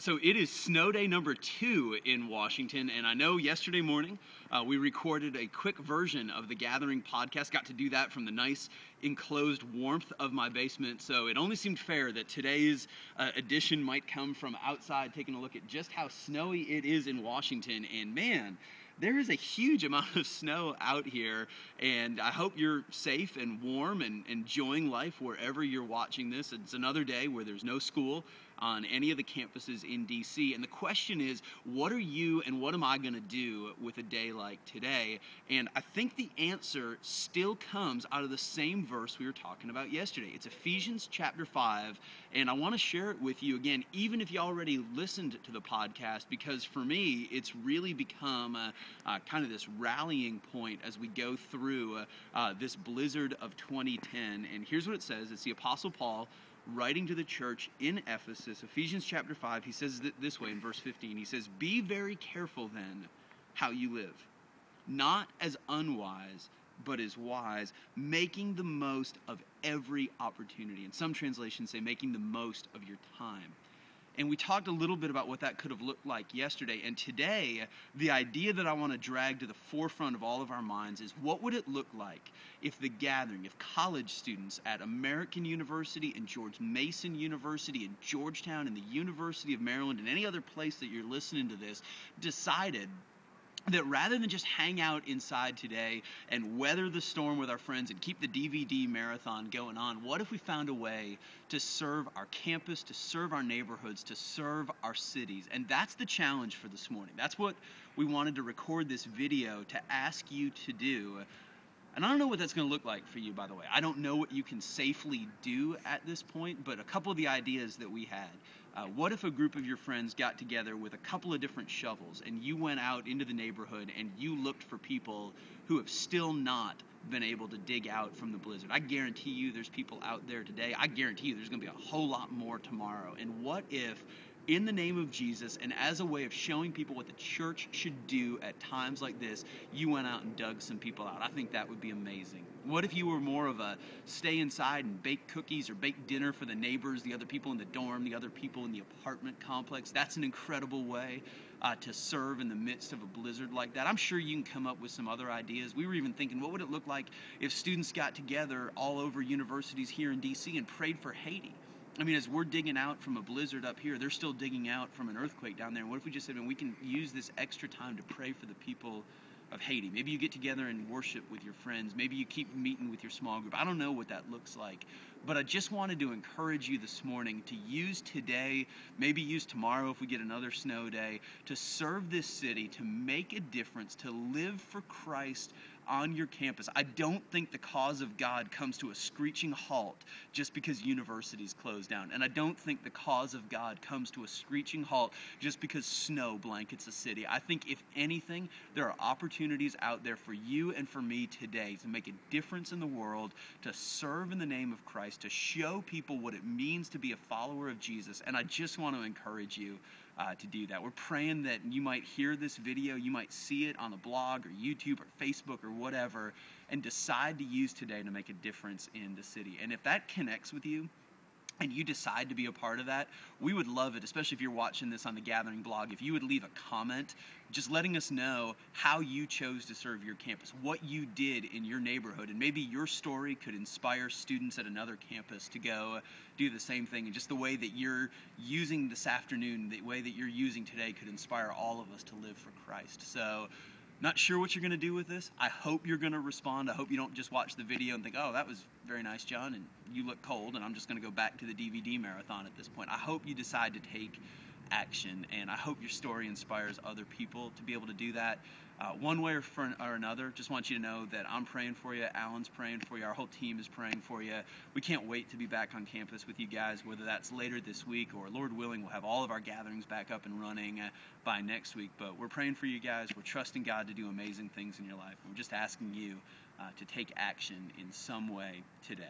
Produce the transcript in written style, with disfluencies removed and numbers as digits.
So it is snow day number 2 in Washington, and I know yesterday morning we recorded a quick version of the Gathering podcast. Got to do that from the nice enclosed warmth of my basement, so it only seemed fair that today's edition might come from outside, taking a look at just how snowy it is in Washington. And man, there is a huge amount of snow out here, and I hope you're safe and warm and enjoying life wherever you're watching this. It's another day where there's no school on any of the campuses in DC, and the question is, what are you and what am I going to do with a day like today? And I think the answer still comes out of the same verse we were talking about yesterday. It's Ephesians chapter 5, and I want to share it with you again, even if you already listened to the podcast, because for me, it's really become kind of this rallying point as we go through this blizzard of 2010. And here's what it says. It's the Apostle Paul writing to the church in Ephesus, Ephesians chapter 5. He says this way in verse 15. He says, "Be very careful then how you live, not as unwise, but as wise, making the most of every opportunity." And some translations say making the most of your time. And we talked a little bit about what that could have looked like yesterday. And today, the idea that I want to drag to the forefront of all of our minds is, what would it look like if the gathering, if college students at American University and George Mason University and Georgetown and the University of Maryland and any other place that you're listening to this decided that rather than just hang out inside today and weather the storm with our friends and keep the DVD marathon going on, what if we found a way to serve our campus, to serve our neighborhoods, to serve our cities? And that's the challenge for this morning. That's what we wanted to record this video to ask you to do. And I don't know what that's going to look like for you, by the way. I don't know what you can safely do at this point, but a couple of the ideas that we had. What if a group of your friends got together with a couple of different shovels and you went out into the neighborhood and you looked for people who have still not been able to dig out from the blizzard? I guarantee you there's people out there today. I guarantee you there's going to be a whole lot more tomorrow. And what if, in the name of Jesus, and as a way of showing people what the church should do at times like this, you went out and dug some people out? I think that would be amazing. What if you were more of a stay inside and bake cookies or bake dinner for the neighbors, the other people in the dorm, the other people in the apartment complex? That's an incredible way to serve in the midst of a blizzard like that. I'm sure you can come up with some other ideas. We were even thinking, what would it look like if students got together all over universities here in DC and prayed for Haiti? I mean, as we're digging out from a blizzard up here, they're still digging out from an earthquake down there. And what if we just said, we can use this extra time to pray for the people of Haiti? Maybe you get together and worship with your friends. Maybe you keep meeting with your small group. I don't know what that looks like. But I just wanted to encourage you this morning to use today, maybe use tomorrow if we get another snow day, to serve this city, to make a difference, to live for Christ on your campus. I don't think the cause of God comes to a screeching halt just because universities close down. And I don't think the cause of God comes to a screeching halt just because snow blankets a city. I think, if anything, there are opportunities out there for you and for me today to make a difference in the world, to serve in the name of Christ, to show people what it means to be a follower of Jesus. And I just want to encourage you to do that. We're praying that you might hear this video, you might see it on a blog or YouTube or Facebook or whatever, and decide to use today to make a difference in the city. And if that connects with you, and you decide to be a part of that, we would love it, especially if you're watching this on the Gathering blog, if you would leave a comment just letting us know how you chose to serve your campus, what you did in your neighborhood, and maybe your story could inspire students at another campus to go do the same thing. And just the way that you're using this afternoon, the way that you're using today could inspire all of us to live for Christ. So, not sure what you're going to do with this. I hope you're going to respond. I hope you don't just watch the video and think, oh, that was very nice, John, and you look cold, and I'm just going to go back to the DVD marathon at this point. I hope you decide to take action, and I hope your story inspires other people to be able to do that one way or another. Just want you to know that I'm praying for you, Alan's praying for you, our whole team is praying for you. We can't wait to be back on campus with you guys, whether that's later this week or, Lord willing, we'll have all of our gatherings back up and running by next week. But we're praying for you guys. We're trusting God to do amazing things in your life. We're just asking you to take action in some way today.